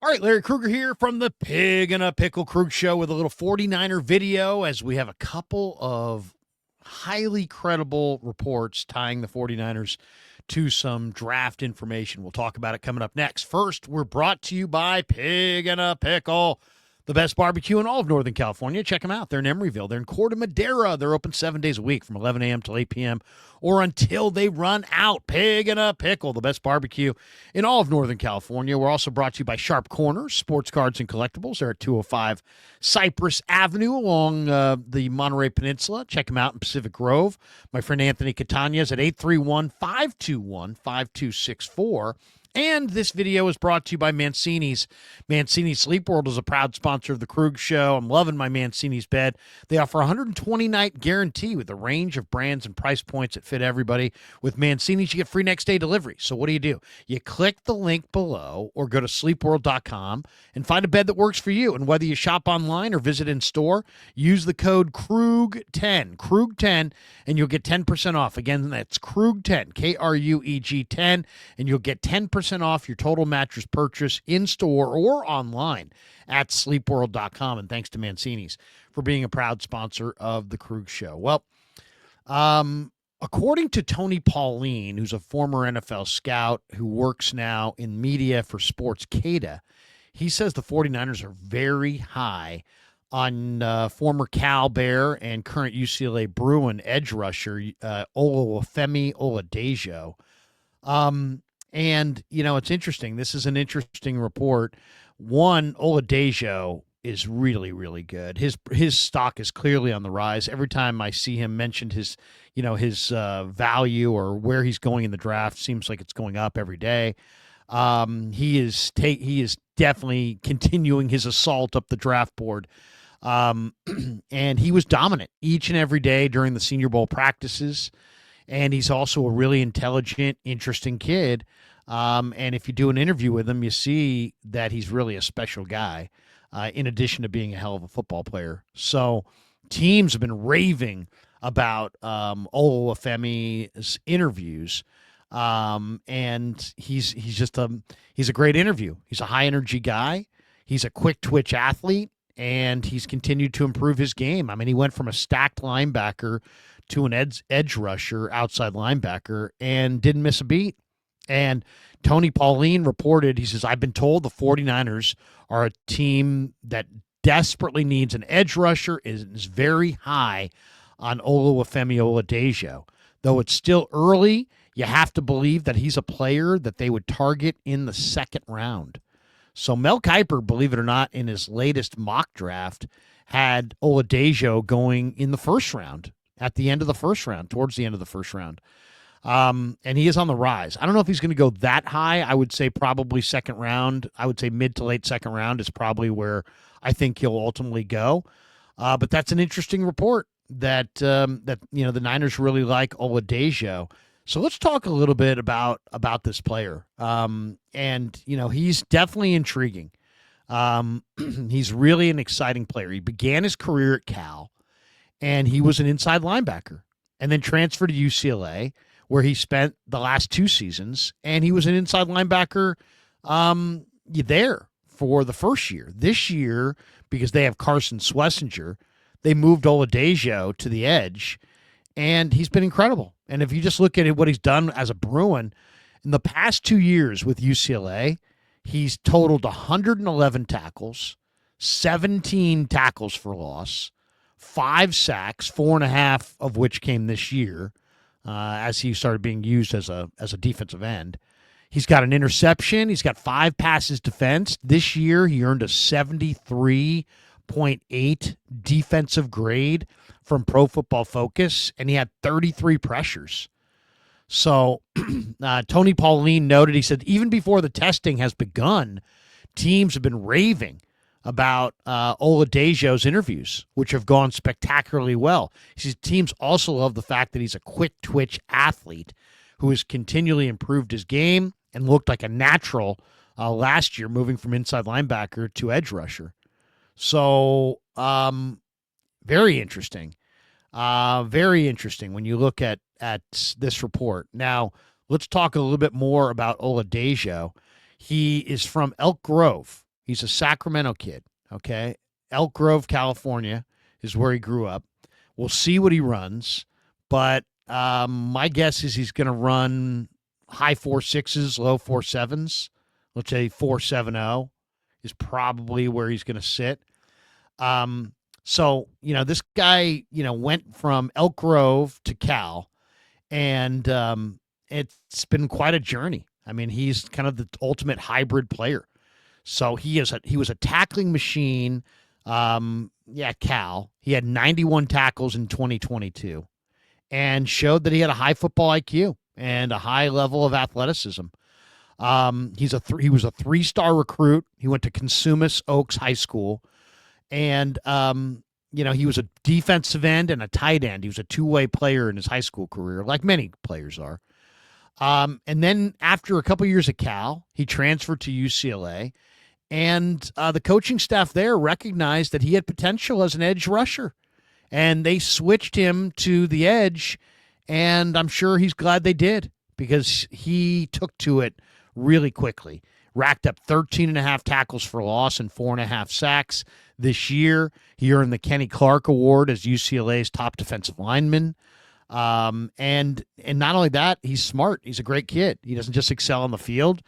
All right, Larry Krueger here from the Pig and a Pickle Krug Show with a little 49er video as we have a couple of highly credible reports tying the 49ers to some draft information. We'll talk about it coming up next. First, we're brought to you by Pig and a Pickle, the best barbecue in all of Northern California. Check them out. They're in Emeryville. They're in Corte Madera. They're open 7 days a week from 11 a.m. till 8 p.m. or until they run out. Pig and a Pickle, the best barbecue in all of Northern California. We're also brought to you by Sharp Corners, sports cards and collectibles. They're at 205 Cypress Avenue along the Monterey Peninsula. Check them out in Pacific Grove. My friend Anthony Catania is at 831-521-5264. And this video is brought to you by Mancini's. Mancini's Sleep World is a proud sponsor of the Krug Show. I'm loving my Mancini's bed. They offer a 120-night guarantee with a range of brands and price points that fit everybody. With Mancini's, you get free next-day delivery. So what do? You click the link below or go to sleepworld.com and find a bed that works for you. And whether you shop online or visit in store, use the code KRUG10, KRUG10, and you'll get 10% off. Again, that's KRUG10, K-R-U-E-G 10, and you'll get 10% off your total mattress purchase in store or online at sleepworld.com. And thanks to Mancini's for being a proud sponsor of the Krug Show. Well, according to Tony Pauline, who's a former NFL scout who works now in media for Sports Cada, he says the 49ers are very high on former Cal Bear and current UCLA Bruin edge rusher Olawafemi Oladejo. And, it's interesting. This is an interesting report. One, Oladejo is really, really good. His stock is clearly on the rise. Every time I see him mentioned his value or where he's going in the draft, seems like it's going up every day. He is definitely continuing his assault up the draft board. And he was dominant each and every day during the Senior Bowl practices. And he's also a really intelligent, interesting kid. And if you do an interview with him, you see that he's really a special guy, in addition to being a hell of a football player. So teams have been raving about Olawafemi's interviews. And he's a great interview. He's a high energy guy. He's a quick twitch athlete, and he's continued to improve his game. I mean, he went from a stacked linebacker to an edge rusher, outside linebacker, and didn't miss a beat. And Tony Pauline reported, he says, I've been told the 49ers are a team that desperately needs an edge rusher, is very high on Olawafemi Oladejo. Though it's still early, you have to believe that he's a player that they would target in the second round. So Mel Kiper, believe it or not, in his latest mock draft, had Oladejo going in the first round, at the end of the first round, towards the end of the first round. And he is on the rise. I don't know if he's going to go that high. I would say probably second round. I would say mid to late second round is probably where I think he'll ultimately go. But that's an interesting report that the Niners really like Oladejo. So let's talk a little bit about this player. And he's definitely intriguing. He's really an exciting player. He began his career at Cal, and he was an inside linebacker, and then transferred to UCLA, where he spent the last 2 seasons, and he was an inside linebacker there for the first year. This year, because they have Carson Schlesinger, they moved Oladejo to the edge, and he's been incredible. And if you just look at what he's done as a Bruin, in the past 2 years with UCLA, he's totaled 111 tackles, 17 tackles for loss, 5 sacks, 4.5 of which came this year, as he started being used as a defensive end. He's got an interception. He's got 5 passes defensed. This year, he earned a 73.8 defensive grade from Pro Football Focus, and he had 33 pressures. So Tony Pauline noted, he said, even before the testing has begun, teams have been raving about Oladejo's interviews, which have gone spectacularly well. He says teams also love the fact that he's a quick twitch athlete who has continually improved his game and looked like a natural last year, moving from inside linebacker to edge rusher. So very interesting. Very interesting when you look at this report. Now, let's talk a little bit more about Oladejo. He is from Elk Grove, He's a Sacramento kid. Okay, Elk Grove, California, is where he grew up. We'll see what he runs, but my guess is he's going to run high 4.6s, low 4.7s. Let's say 4.70 is probably where he's going to sit. So, this guy, went from Elk Grove to Cal, and it's been quite a journey. I mean, he's kind of the ultimate hybrid player. So he was a tackling machine. Cal. He had 91 tackles in 2022 and showed that he had a high football IQ and a high level of athleticism. He was a 3-star recruit. He went to Consumnes Oaks High School, and he was a defensive end and a tight end. He was a two-way player in his high school career, like many players are. And then after a couple years at Cal, he transferred to UCLA, and the coaching staff there recognized that he had potential as an edge rusher, and they switched him to the edge, and I'm sure he's glad they did because he took to it really quickly. Racked up 13 and a half tackles for loss and 4.5 sacks this year. He earned the Kenny Clark Award as UCLA's top defensive lineman. And not only that, he's smart. He's a great kid. He doesn't just excel on the field.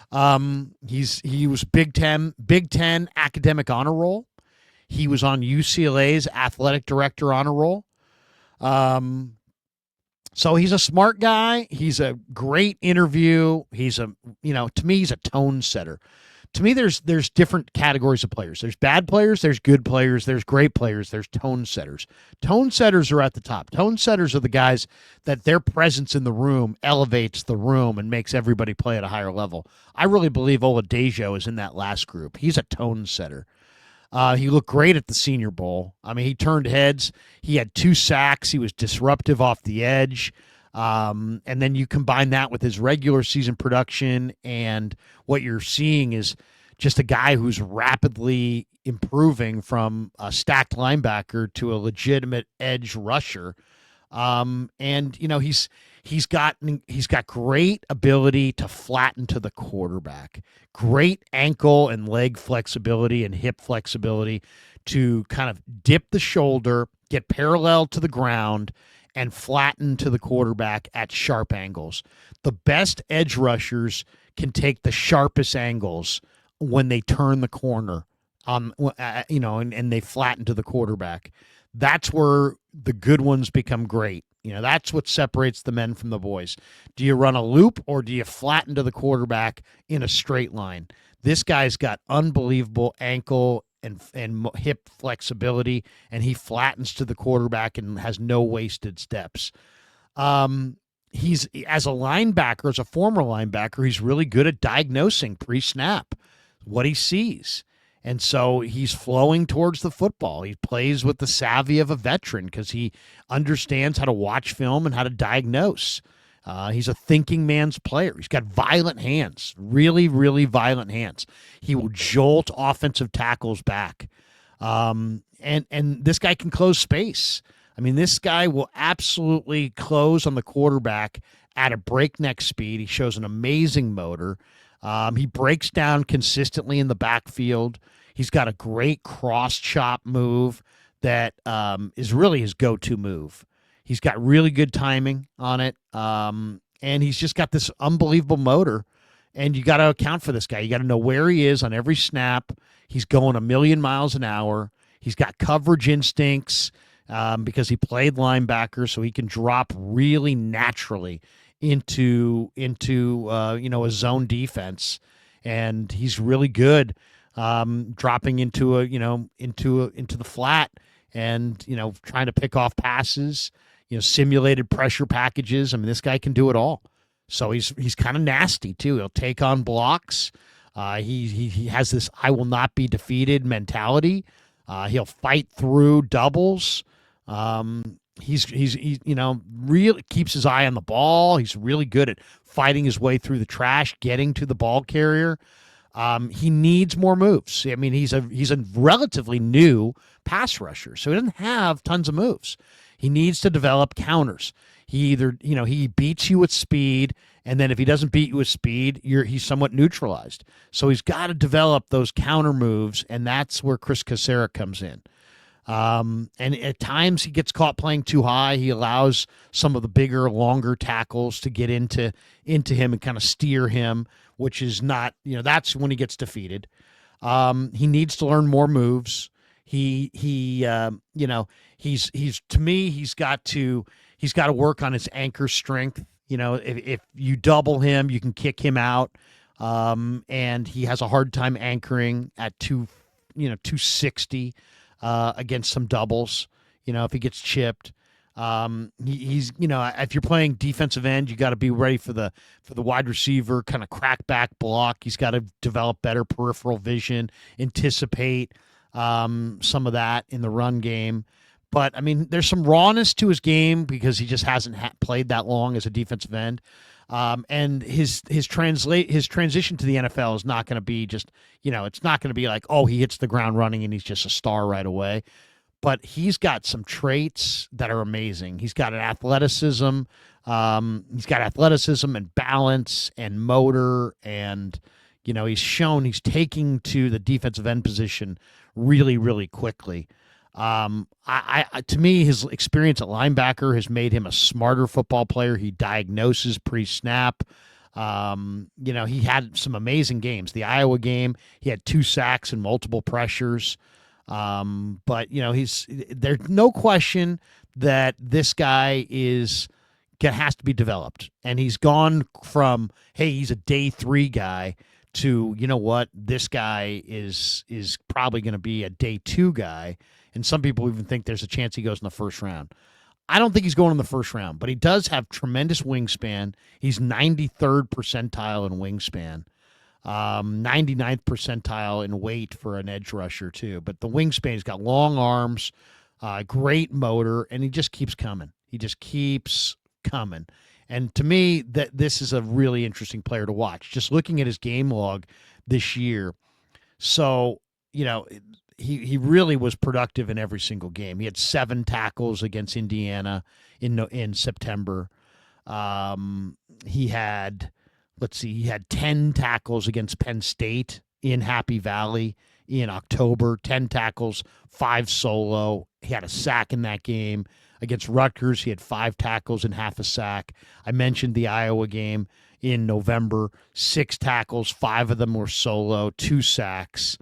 He was Big Ten academic honor roll. He was on UCLA's athletic director honor roll. So he's a smart guy. He's a great interview. To me, he's a tone setter. To me, there's different categories of players. There's bad players, there's good players, there's great players, there's tone setters. Tone setters are at the top. Tone setters are the guys that their presence in the room elevates the room and makes everybody play at a higher level. I really believe Oladejo is in that last group. He's a tone setter. He looked great at the Senior Bowl. I mean, he turned heads. He had 2 sacks. He was disruptive off the edge. And then you combine that with his regular season production, and what you're seeing is just a guy who's rapidly improving from a stacked linebacker to a legitimate edge rusher. He's got great ability to flatten to the quarterback, great ankle and leg flexibility and hip flexibility to kind of dip the shoulder, get parallel to the ground, and flatten to the quarterback at sharp angles. The best edge rushers can take the sharpest angles when they turn the corner, and they flatten to the quarterback. That's where the good ones become great. That's what separates the men from the boys. Do you run a loop or do you flatten to the quarterback in a straight line? This guy's got unbelievable ankle and hip flexibility, and he flattens to the quarterback and has no wasted steps. He's, as a linebacker, as a former linebacker, he's really good at diagnosing pre-snap what he sees. And so he's flowing towards the football. He plays with the savvy of a veteran because he understands how to watch film and how to diagnose. He's a thinking man's player. He's got violent hands, really, really violent hands. He will jolt offensive tackles back. And this guy can close space. I mean, this guy will absolutely close on the quarterback at a breakneck speed. He shows an amazing motor. He breaks down consistently in the backfield. He's got a great cross chop move that is really his go-to move. He's got really good timing on it, and he's just got this unbelievable motor, and you got to account for this guy. You got to know where he is on every snap. He's going 1,000,000 miles an hour. He's got coverage instincts because he played linebacker, so he can drop really naturally into a zone defense, and he's really good dropping into the flat and trying to pick off passes, simulated pressure packages. I mean, this guy can do it all. So he's kind of nasty too. He'll take on blocks. He has this "I will not be defeated" mentality. He'll fight through doubles. He really keeps his eye on the ball. He's really good at fighting his way through the trash, getting to the ball carrier. He needs more moves. I mean, he's a relatively new pass rusher, so he doesn't have tons of moves. He needs to develop counters. He either, he beats you with speed And then if he doesn't beat you with speed, he's somewhat neutralized. So he's got to develop those counter moves, and that's where Chris Casera comes in. And at times he gets caught playing too high. He allows some of the bigger, longer tackles to get into him and kind of steer him, which is not, that's when he gets defeated. He needs to learn more moves. He's to me, he's got to work on his anchor strength. If you double him, you can kick him out. And he has a hard time anchoring at 260. Against some doubles, if he gets chipped, he's if you're playing defensive end, you got to be ready for the wide receiver kind of crack back block. He's got to develop better peripheral vision, anticipate some of that in the run game. But I mean, there's some rawness to his game because he just hasn't played that long as a defensive end. And his transition to the NFL is not going to be just, it's not going to be like, oh, he hits the ground running and he's just a star right away. But he's got some traits that are amazing. He's got an athleticism. He's got athleticism and balance and motor. And, he's shown he's taking to the defensive end position really, really quickly. To me, his experience at linebacker has made him a smarter football player. He diagnoses pre-snap. He had some amazing games. The Iowa game, he had 2 sacks and multiple pressures. But there's no question that this guy has to be developed. And he's gone from, hey, he's a day 3 guy to, this guy is probably going to be a day 2 guy. And some people even think there's a chance he goes in the first round. I don't think he's going in the first round, but he does have tremendous wingspan. He's 93rd percentile in wingspan, 99th percentile in weight for an edge rusher too. But the wingspan, he's got long arms, great motor, and he just keeps coming. He just keeps coming. And to me, this is a really interesting player to watch. Just looking at his game log this year. So, he really was productive in every single game. He had 7 tackles against Indiana in September. He had 10 tackles against Penn State in Happy Valley in October, 10 tackles, 5 solo. He had a sack in that game. Against Rutgers, he had 5 tackles and half a sack. I mentioned the Iowa game in November, 6 tackles, 5 of them were solo, 2 sacks.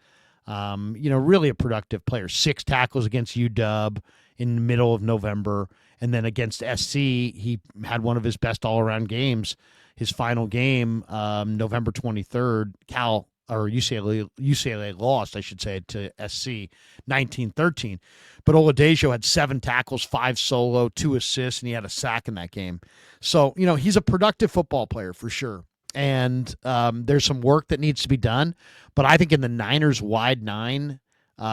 Really a productive player. 6 tackles against UW in the middle of November. And then against SC, he had one of his best all-around games. His final game, November 23rd, UCLA lost, I should say, to SC 19-13. But Oladejo had 7 tackles, 5 solo, 2 assists, and he had a sack in that game. So, he's a productive football player for sure. And there's some work that needs to be done. But I think in the Niners wide 9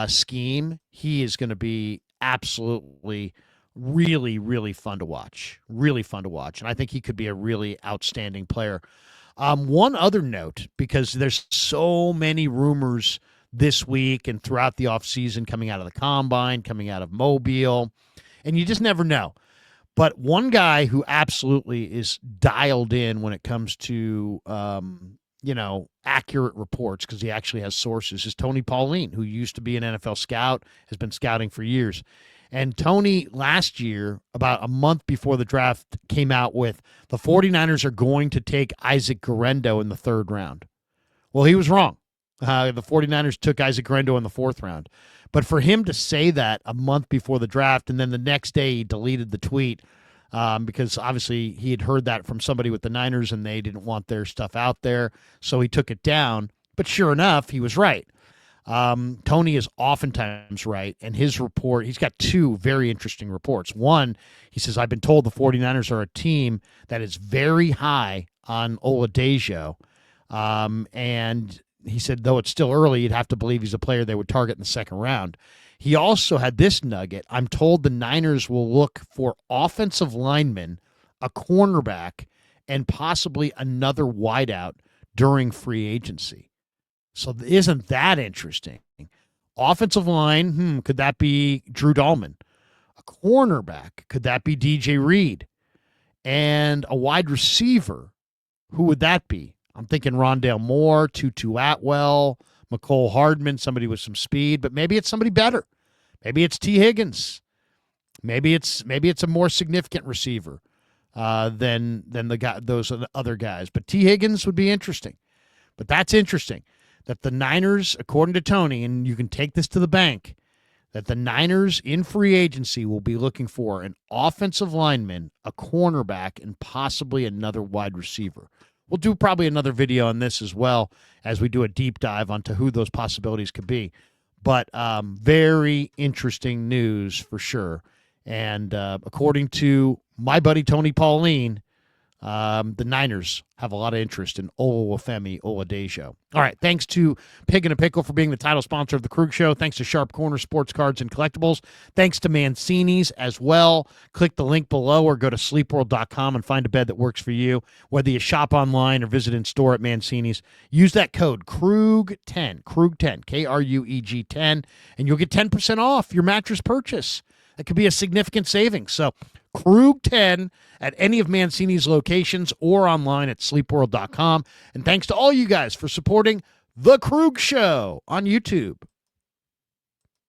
scheme, he is going to be absolutely really, really fun to watch. Really fun to watch. And I think he could be a really outstanding player. One other note, because there's so many rumors this week and throughout the offseason coming out of the Combine, coming out of Mobile, and you just never know. But one guy who absolutely is dialed in when it comes to, accurate reports, because he actually has sources, is Tony Pauline, who used to be an NFL scout, has been scouting for years. And Tony last year, about a month before the draft, came out with the 49ers are going to take Isaac Guerendo in the 3rd round. Well, he was wrong. The 49ers took Isaac Guerendo in the 4th round. But for him to say that a month before the draft and then the next day he deleted the tweet because obviously he had heard that from somebody with the Niners and they didn't want their stuff out there, so he took it down. But sure enough, he was right. Tony is oftentimes right, and his report, he's got 2 very interesting reports. One, he says, I've been told the 49ers are a team that is very high on Oladejo, and he said, though it's still early, you'd have to believe he's a player they would target in the 2nd round. He also had this nugget. I'm told the Niners will look for offensive linemen, a cornerback, and possibly another wideout during free agency. So isn't that interesting? Offensive line, could that be Drew Dahlman? A cornerback, could that be DJ Reed? And a wide receiver, Who would that be? I'm thinking Rondale Moore, Tutu Atwell, McCole Hardman, somebody with some speed, but maybe it's somebody better. Maybe it's T. Higgins. Maybe it's a more significant receiver than the guy, those other guys. But T. Higgins would be interesting. But that's interesting that the Niners, according to Tony, and you can take this to the bank, that the Niners in free agency will be looking for an offensive lineman, a cornerback, and possibly another wide receiver. We'll do probably another video on this as well as we do a deep dive onto who those possibilities could be. But very interesting news for sure. And according to my buddy Tony Pauline, the Niners have a lot of interest in Olawafemi Oladejo. All right, thanks to Pig and a Pickle for being the title sponsor of the Krug Show. Thanks to Sharp Corner Sports Cards and Collectibles. Thanks to Mancini's as well. Click the link below or go to sleepworld.com and find a bed that works for you. Whether you shop online or visit in store at Mancini's, use that code KRUG10, KRUG10, K-R-U-E-G 10, and you'll get 10% off your mattress purchase. That could be a significant savings. So Krug 10 at any of Mancini's locations or online at sleepworld.com. And thanks to all you guys for supporting The Krug Show on YouTube.